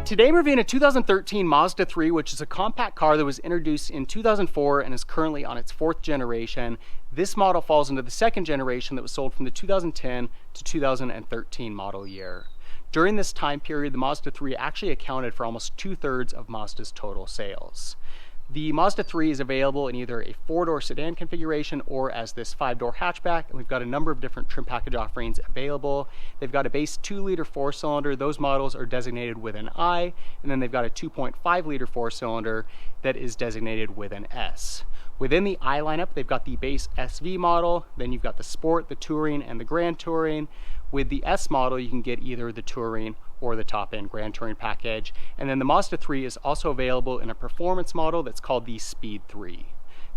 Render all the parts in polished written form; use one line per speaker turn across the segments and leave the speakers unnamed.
Today we're reviewing a 2013 Mazda 3, which is a compact car that was introduced in 2004 and is currently on its 4th generation. This model falls into the 2nd generation that was sold from the 2010 to 2013 model year. During this time period, the Mazda 3 actually accounted for almost 2/3 of Mazda's total sales. The Mazda 3 is available in either a 4-door sedan configuration or as this 5-door hatchback, and we've got a number of different trim package offerings available. They've got a base 2-liter 4-cylinder. Those models are designated with an I, and then they've got a 2.5-liter 4-cylinder that is designated with an S. Within the I lineup, they've got the base SV model, then you've got the Sport, the Touring, and the Grand Touring. With the S model, you can get either the Touring or the top-end Grand Touring package. And then the Mazda 3 is also available in a performance model that's called the Speed 3.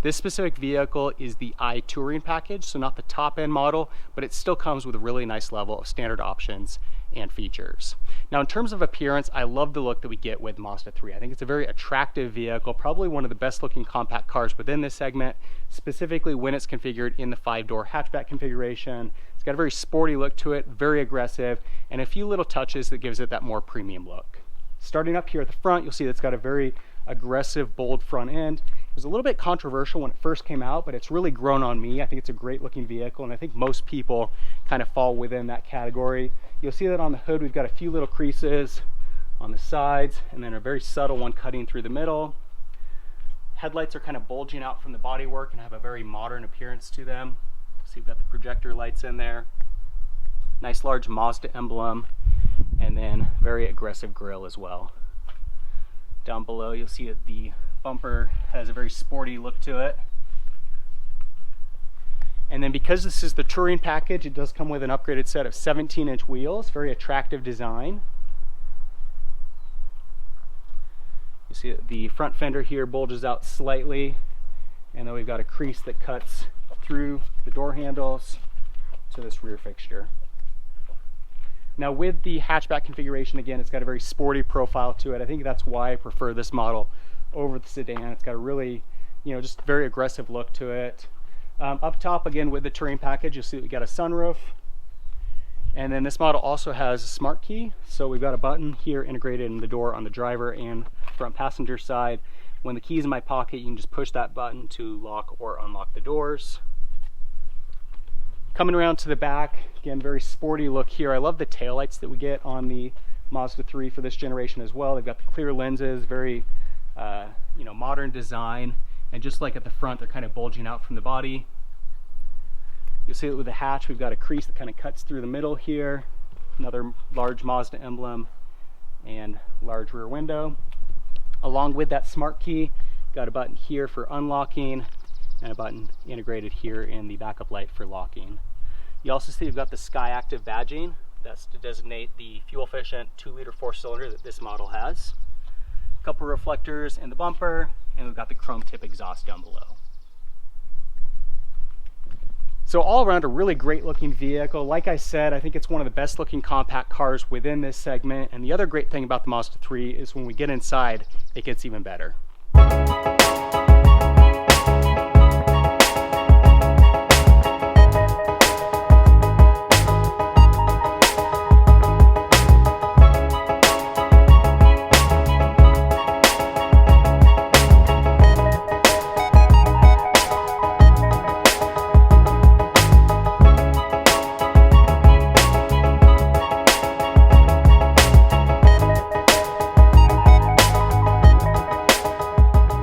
This specific vehicle is the I Touring package, so not the top-end model, but it still comes with a really nice level of standard options and features. Now, in terms of appearance, I love the look that we get with Mazda 3. I think it's a very attractive vehicle, probably one of the best looking compact cars within this segment, specifically when it's configured in the 5-door hatchback configuration. It's got a very sporty look to it, very aggressive, and a few little touches that gives it that more premium look. Starting up here at the front, you'll see that it's got a very aggressive, bold front end. It was a little bit controversial when it first came out, but it's really grown on me. I think it's a great looking vehicle, and I think most people kind of fall within that category. You'll see that on the hood, we've got a few little creases on the sides, and then a very subtle one cutting through the middle. Headlights are kind of bulging out from the bodywork and have a very modern appearance to them. So you've got the projector lights in there. Nice large Mazda emblem, and then very aggressive grille as well. Down below, you'll see that the bumper has a very sporty look to it. And then because this is the Touring package, it does come with an upgraded set of 17-inch wheels, very attractive design. You see that the front fender here bulges out slightly, and then we've got a crease that cuts through the door handles to this rear fixture. Now, with the hatchback configuration, again, it's got a very sporty profile to it. I think that's why I prefer this model over the sedan. It's got a really, just very aggressive look to it. Up top, again, with the Touring package, you'll see that we got a sunroof. And then this model also has a smart key. So we've got a button here integrated in the door on the driver and front passenger side. When the key's in my pocket, you can just push that button to lock or unlock the doors. Coming around to the back, again, very sporty look here. I love the taillights that we get on the Mazda 3 for this generation as well. They've got the clear lenses, very modern design, and just like at the front, they're kind of bulging out from the body. You'll see that with the hatch, we've got a crease that kind of cuts through the middle here, another large Mazda emblem, and large rear window. Along with that smart key, got a button here for unlocking, and a button integrated here in the backup light for locking. You also see we've got the Sky Active badging. That's to designate the fuel-efficient 2-liter 4-cylinder that this model has. A couple reflectors in the bumper, and we've got the chrome tip exhaust down below. So all around, a really great looking vehicle. Like I said, I think it's one of the best looking compact cars within this segment. And the other great thing about the Mazda 3 is when we get inside, it gets even better.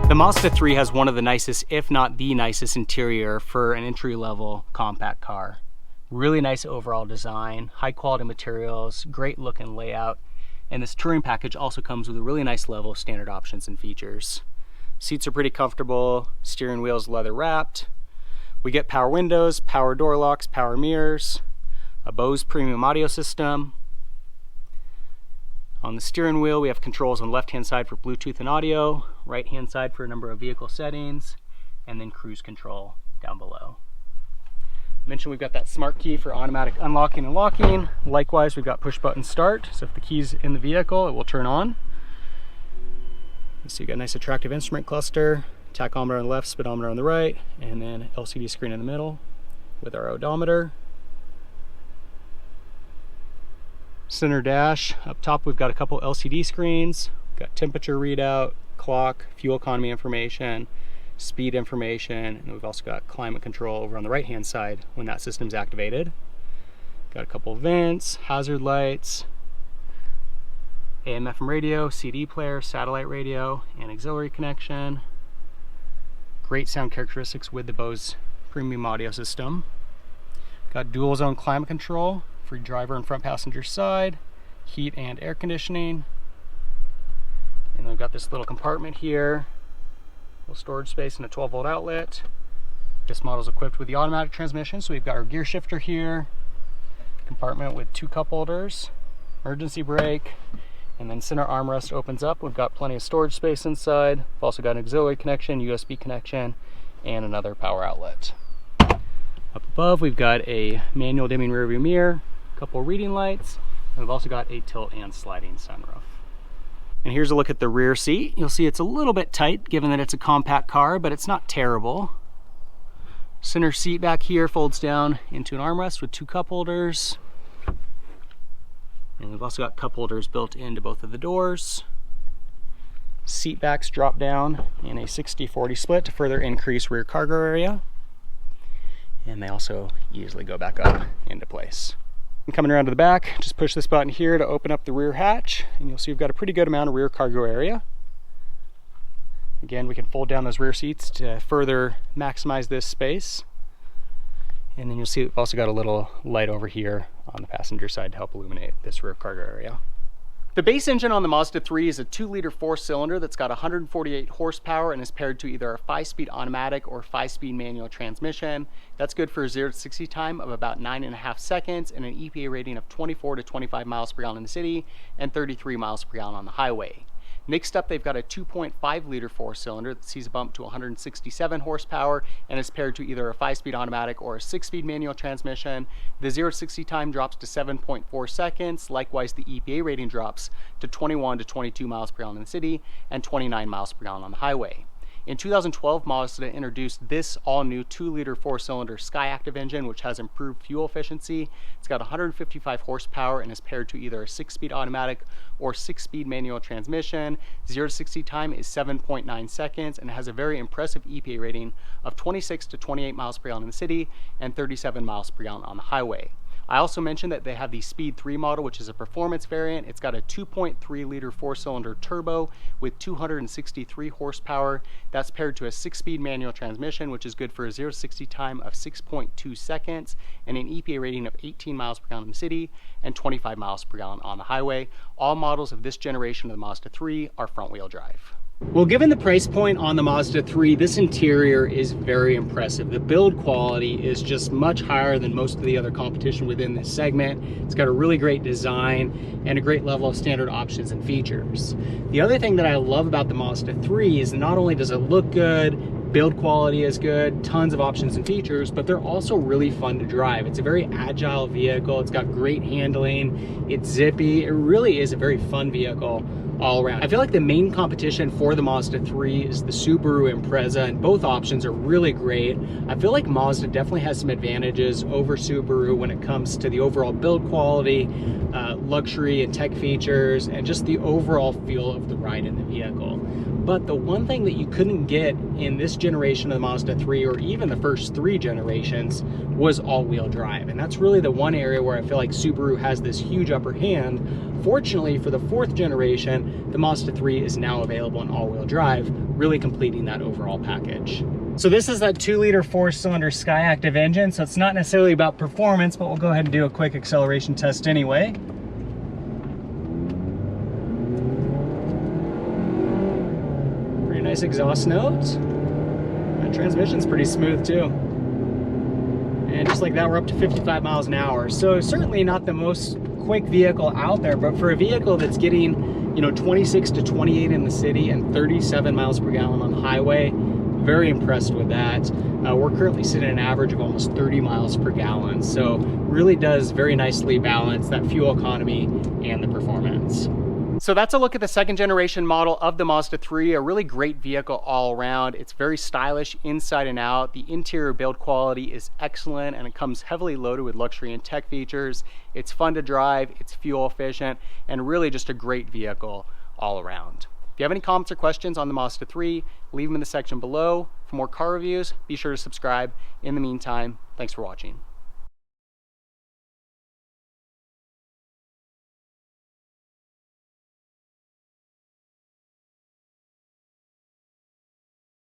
The Mazda 3 has one of the nicest, if not the nicest, interior for an entry-level compact car. Really nice overall design, high quality materials, great look and layout, and this Touring package also comes with a really nice level of standard options and features. Seats are pretty comfortable, steering wheel's leather wrapped. We get power windows, power door locks, power mirrors, a Bose premium audio system. On the steering wheel, we have controls on the left-hand side for Bluetooth and audio, right-hand side for a number of vehicle settings, and then cruise control down below. I mentioned we've got that smart key for automatic unlocking and locking. Likewise, we've got push-button start, so if the key's in the vehicle, it will turn on. So you've got a nice attractive instrument cluster, tachometer on the left, speedometer on the right, and then LCD screen in the middle. with our odometer. Center dash. Up top we've got a couple LCD screens. Got temperature readout, clock, fuel economy information, speed information, and we've also got climate control over on the right hand side when that system's activated. Got a couple of vents, hazard lights, AM FM radio, CD player, satellite radio, and auxiliary connection. Great sound characteristics with the Bose premium audio system. Got dual zone climate control for driver and front passenger side, heat and air conditioning. And then we've got this little compartment here, little storage space and a 12-volt outlet. This model is equipped with the automatic transmission, so we've got our gear shifter here, compartment with 2 cup holders, emergency brake, and then center armrest opens up. We've got plenty of storage space inside. We've also got an auxiliary connection, USB connection, and another power outlet. Up above, we've got a manual dimming rearview mirror, a couple reading lights, and we've also got a tilt and sliding sunroof. And here's a look at the rear seat. You'll see it's a little bit tight given that it's a compact car, but it's not terrible. Center seat back here folds down into an armrest with 2 cup holders. And we've also got cup holders built into both of the doors. Seat backs drop down in a 60-40 split to further increase rear cargo area. And they also easily go back up into place. And coming around to the back, just push this button here to open up the rear hatch, and you'll see we've got a pretty good amount of rear cargo area. Again, we can fold down those rear seats to further maximize this space. And then you'll see we've also got a little light over here on the passenger side to help illuminate this rear cargo area. The base engine on the Mazda 3 is a 2-liter 4-cylinder that's got 148 horsepower and is paired to either a 5-speed automatic or 5-speed manual transmission. That's good for a 0 to 60 time of about 9.5 seconds and an EPA rating of 24 to 25 miles per gallon in the city and 33 miles per gallon on the highway. Next up, they've got a 2.5-liter 4-cylinder that sees a bump to 167 horsepower and is paired to either a 5-speed automatic or a 6-speed manual transmission. The 0 to 60 time drops to 7.4 seconds. Likewise, the EPA rating drops to 21 to 22 miles per gallon in the city and 29 miles per gallon on the highway. In 2012, Mazda introduced this all-new 2-liter 4-cylinder Skyactiv engine, which has improved fuel efficiency. It's got 155 horsepower and is paired to either a 6-speed automatic or 6-speed manual transmission. 0 to 60 time is 7.9 seconds and has a very impressive EPA rating of 26 to 28 miles per gallon in the city and 37 miles per gallon on the highway. I also mentioned that they have the Speed 3 model, which is a performance variant. It's got a 2.3-liter 4-cylinder turbo with 263 horsepower. That's paired to a 6-speed manual transmission, which is good for a 0 to 60 time of 6.2 seconds and an EPA rating of 18 miles per gallon in the city and 25 miles per gallon on the highway. All models of this generation of the Mazda 3 are front-wheel drive. Well, given the price point on the Mazda 3, this interior is very impressive. The build quality is just much higher than most of the other competition within this segment. It's got a really great design and a great level of standard options and features. The other thing that I love about the Mazda 3 is not only does it look good, build quality is good, tons of options and features, but they're also really fun to drive. It's a very agile vehicle. It's got great handling. It's zippy. It really is a very fun vehicle all around. I feel like the main competition for the Mazda 3 is the Subaru Impreza, and both options are really great. I feel like Mazda definitely has some advantages over Subaru when it comes to the overall build quality, luxury and tech features, and just the overall feel of the ride in the vehicle. But the one thing that you couldn't get in this generation of the Mazda 3, or even the first 3 generations, was all-wheel drive. And that's really the one area where I feel like Subaru has this huge upper hand. Fortunately, for the 4th generation, the Mazda 3 is now available in all-wheel drive, really completing that overall package. So this is that 2-liter 4-cylinder Skyactiv engine, so it's not necessarily about performance, but we'll go ahead and do a quick acceleration test anyway. Nice exhaust notes. That transmission's pretty smooth too. And just like that, we're up to 55 miles an hour. So certainly not the most quick vehicle out there, but for a vehicle that's getting, 26 to 28 in the city and 37 miles per gallon on the highway, very impressed with that. We're currently sitting at an average of almost 30 miles per gallon. So really does very nicely balance that fuel economy and the performance. So that's a look at the second generation model of the Mazda 3, a really great vehicle all around. It's very stylish inside and out. The interior build quality is excellent, and it comes heavily loaded with luxury and tech features. It's fun to drive, it's fuel efficient, and really just a great vehicle all around. If you have any comments or questions on the Mazda 3, leave them in the section below. For more car reviews, be sure to subscribe. In the meantime, thanks for watching.